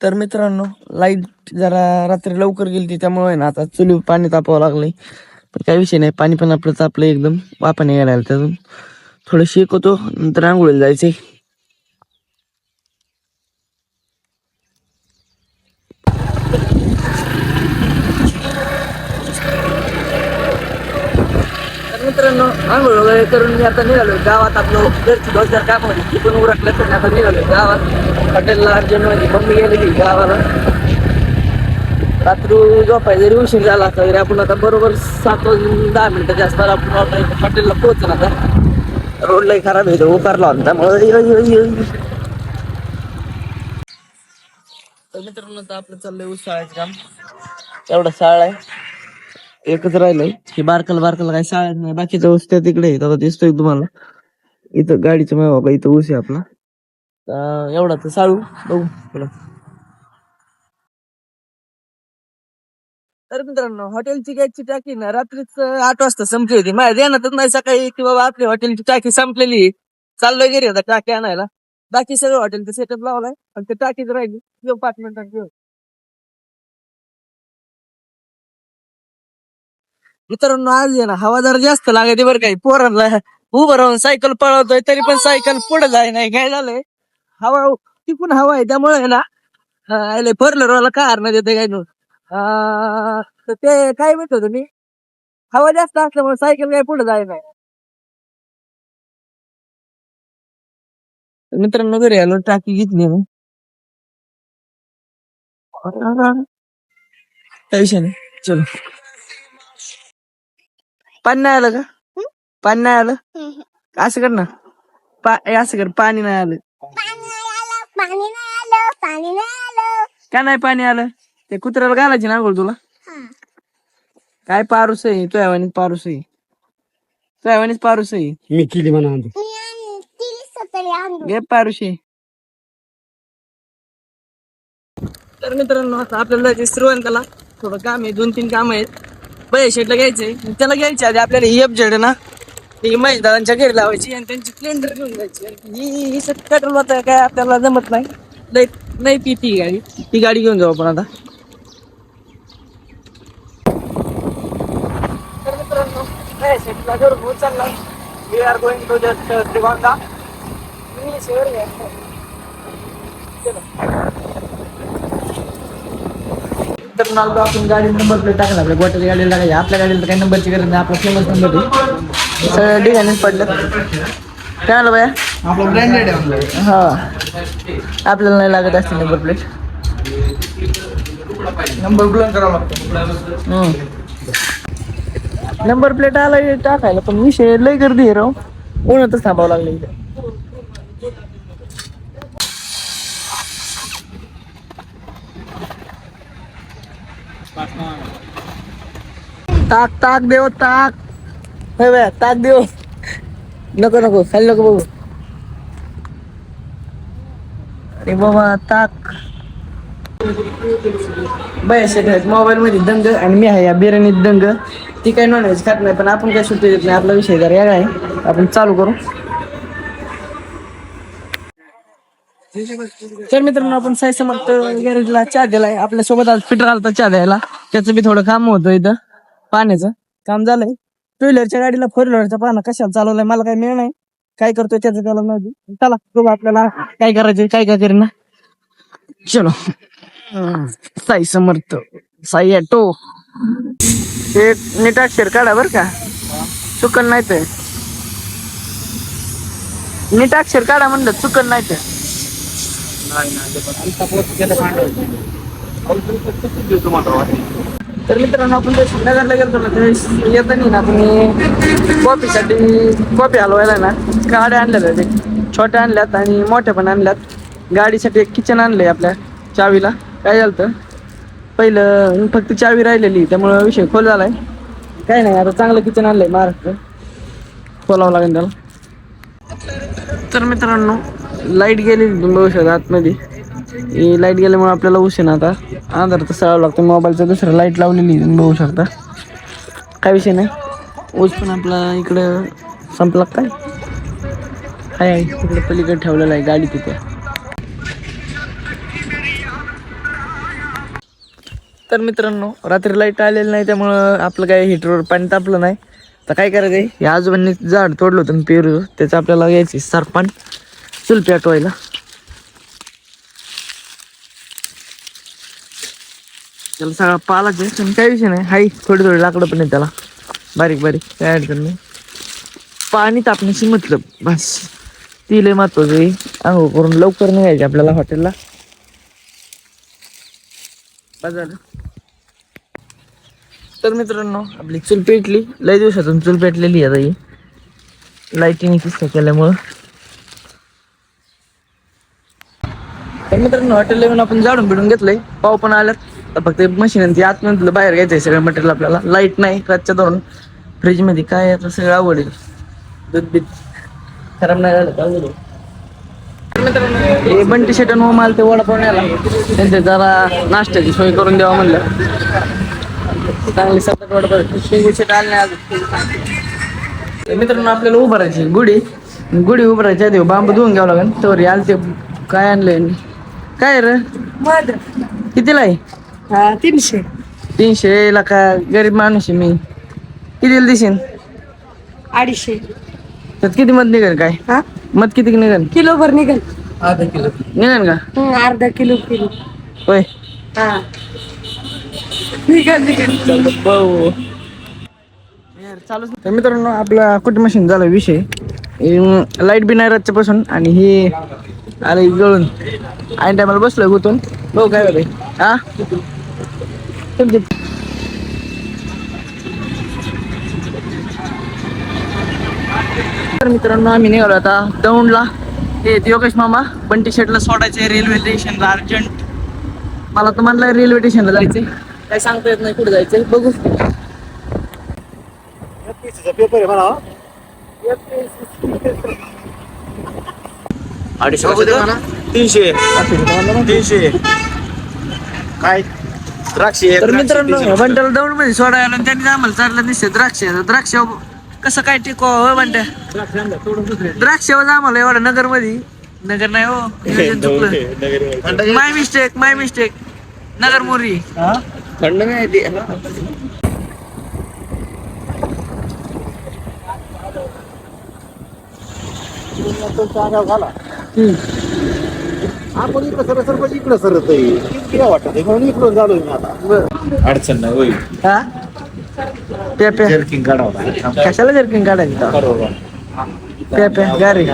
तर मित्रांनो, लाईट जरा रात्री लवकर गेली त्यामुळे ना आता चुली पाणी तापावं लागलंय. पण काही विषय नाही, पाणी पण आपलं तापलं एकदम, वाफा निघायला लागल्या त्यातून. थोडं शेकवतो, नंतर आंघोळीला जायचंय. तर मित्रांनो, आंघोळ वगैरे करून मी आता निघालो गावात. आपलं घरची 2-4 काम होती ती पण उरकलं, तर आता निघालो गावात. हॉटेलला अर्जंट म्हणजे मम्मी गेलेली गावाला. रात्री झोपाय जरी उशीर झाला असता तरी आपण आता बरोबर 7 वाजून 10 मिनिटाच्या आसपास आपण हॉटेलला पोहोचलो. आता रोड लई खराब आहे, उकारला होता त्यामुळे. तर मित्रांनो, आता आपलं चाललंय उसाळायचं काम. एवढा साळ आहे, एकच राहिलंय. हे बारकाला काही साळत नाही, बाकीच्या ऊस त्या तिकडे आहेत. आता दिसतोय तुम्हाला इथं गाडीच्या मागे बाबा, इथं ऊस आहे आपला. एवढा तर साळू बघू तुला. तर मित्रांनो, हॉटेलची गॅसची टाकी ना रात्रीच 8 वाजता संपली होती. माझ्या ध्यानातच नाही सकाळी की बाबा आपली हॉटेलची टाकी संपलेली. चाललोय घरी आता टाकी आणायला. बाकी सगळं हॉटेलचा सेटअप लावलाय, पण ते टाकीच राहिली. 5 मिनिटांनी घेऊ. मित्रांनो, आज आहे ना हवा जरा जास्त लागायची बरं. काही पोरांना उभं राहून सायकल पळवतोय तरी पण सायकल पुढे जाय नाही. काय झालंय, हवा तिकून हवा आहे त्यामुळे आहे ना, फोरव्हीलरवाला कार न देते काय. तर ते काय म्हणतो तुम्ही, हवा जास्त असल्यामुळे सायकल काय पुढे जाय नाही. मित्रांनो, घरी आलो, टाकी घेतली मी. काही विषय नाही, चलो. पाणी नाही आलं का? पाणी नाही आलं, असं कर ना. असं कर, पाणी नाही आलं. का नाही पाणी आलं? ते कुत्र्याला घालायची ना आंघोळ तुला. काय पारूस आहे तुझ्यावानीच, पारूस आहे तुझ्यावानीच, पारूस आहे. मी केली म्हणा घे पारुशी. तर मित्रांनो, आता आपल्याला जायचं श्रीवंताला. थोडं काम आहे, 2-3 काम आहेत. शेटला घ्यायचंय, त्याला घ्यायचे आधी आपल्याला ही एफजेड ना, ती महेशदारांच्या घरी लावायची आणि त्यांची स्प्लेंडर घेऊन जायची. ही पेट्रोल होतं काय आपल्याला जमत नाही, लई नाही ती गाडी. ती गाडी घेऊन जाऊ आपण आता. तर मित्रांनो, शेटला घरून उचलला. We are going to just Shrigonda. तर नाव आपण गाडी नंबर प्लेट टाकला. आपल्या गोट्याच्या गाडीला टाकायची. आपल्या गाडीला काही नंबरची गरज नाही, आपला फेमस नंबर आहे. सगळ्या डिझाईन पडलं. काय आलं बाया, आपलं ब्रँडेड आहे. हा, आपल्याला नाही लागत असते नंबर प्लेट. नंबर प्लेट करावं लागतं. नंबर प्लेट आला टाकायला, पण विषय लय गर्दी आहे राव. उन्हातच थांबावं लागलं इथे. ताक देव, ताक. ताक देव. नको खाली नको बघू. अरे बाबा, ताक. मोबाईल मध्ये दंग आणि मी आहे या बिर्याणीत दंग. ती काही नॉनव्हेज खात नाही, पण आपण काय सुट्टी देत नाही. आपला विषय जरा वेगळा आहे, आपण चालू करू. तर मित्रांनो, आपण साई समर्थ गॅरेजला चहा दिलाय. आपल्यासोबत आज फिटर आलता चहा द्यायला. त्याचं बी थोडं काम होतं इथं, पाण्याचं काम झालंय. 2 व्हीलरच्या गाडीला 4 व्हीलरचा पाना कशाला चालवलाय मला काही मिळ नाही. काय करतोय त्याचं त्याला माहिती. चला बघू आपल्याला काय करायचं, काय करेन. चलो. साई समर्थ, साई ॲटो. हे नीट अक्षर काढा बर का, चुकन नाही तर. नीट अक्षर काढा म्हणलं, चुकन नाही तर. तर मित्रांनो, आपण जर नगरला गेलो ना, त्यावेळेस येताना ना आपण कॉफी हलवायला ना गाड्या आणल्या ते छोट्या आणल्यात आणि मोठ्या पण आणल्यात. गाडीसाठी एक किचन आणलंय आपल्या चावीला. काय झालं, पहिलं फक्त चावी राहिलेली, त्यामुळं विषय खोल झालाय. काय नाही, आता चांगलं किचन आणलंय महाराष्ट्र, खोलावं लागेल त्याला. तर मित्रांनो, लाईट गेली बघू शकता आतमध्ये. लाईट गेल्यामुळे आपल्याला उशीर आता अंधार तर सळावं लागतं. मोबाईलचं दुसरं लाईट लावलेली बघू शकता. काय विषय नाही. ऊस पण आपला इकडं संपला काय आहे, तिकडे पलीकडे ठेवलेला आहे गाडी तिथे. तर मित्रांनो रात्री लाईट आलेली नाही त्यामुळं आपलं काय हिटरवर पाणी तापलं नाही. तर काय करायचं या आजोबांनी झाड तोडलं होतं पेरू त्याचं आपल्याला घ्यायची सरपण चुल पेटवायला. त्याला सगळा पालाच आहे काही विषय नाही. हाय थोडी थोडी लाकडं पण आहे त्याला बारीक बारीक काय अडचण नाही. पाणी तापण्याची मतलब बस ती लय महत्वाचं आहे. आंघोळ करून लवकर निघायचे आपल्याला हॉटेलला. तर मित्रांनो आपली चूल पेटली. लय दिवसातून चूल पेटलेली आता ही लाईटिंग किस्सा केल्यामुळं. तर मित्रांनो हॉटेलला येऊन आपण जाडून बिडून घेतलंय. पाव पण आल्यात. तर फक्त मशीन ती आतमधलं बाहेर घ्यायचंय सगळं मटेरियल आपल्याला. लाईट नाही रातच्या धरून फ्रीज मध्ये काय आता सगळं आवड आहे. दूध बीत खराब नाही झालं का. हे बंटी शेट आणि माल ते वडापाव न्यायला त्यांचे जरा नाश्त्याची सोय करून द्यावा म्हणलं. चांगली सतत वडापाव शेट आले नाही अजून. मित्रांनो आपल्याला उभारायची गुढी उभारायची आधी बांबू धुवून घ्यावं लागेल. तर आले ते काय आणलंय काय रे मध कितीला आहे? 300 ला का गरीब माणूस आहे मी. कितीला दिसेन? 250. त्यात किती मध निघेल काय? हा मध किती निघेल? किलोभर निघेल. अर्धा किलो निघेल का? अर्धा किलो होय हा निघेल. भाऊ चालूच. तर मित्रांनो आपला कुठे मशीन झाला विषय. लाईट बी नाही रातच्या पासून आणि हे आले जळून ऐन टायमाला बसलोय गुतून. भाऊ काय होतंय हा तुमचे. तर मित्रांनो आम्ही निघालो आता दौंडला. हे योगेश मामा बंटी शेटला सोडायचे रेल्वे स्टेशनला अर्जंट. मला तर म्हणलं रेल्वे स्टेशनला जायचंय. काय सांगता येत नाही कुठे जायचंय बघू. पेपर आहे मला 300 काय द्राक्ष. तर मित्रांनो बंट्याला दौंड मध्ये सोडायला आणि त्यांनी आम्हाला चाललं दिसते द्राक्ष कसं काय टिको हो बंट्या. द्राक्षावर आम्हाला एवढं नगर मध्ये नगर नाही हो चुकलं. माय मिस्टेक नगर मोरी थंड नाही. आपण इकडं सरळ इकडं सरत काय वाटत म्हणून इकडं झालोय मी आता. अडचण नाही होईल. हा प्या जर्किंग काढावं कशाला जर्किंग काढायचं प्या गारी.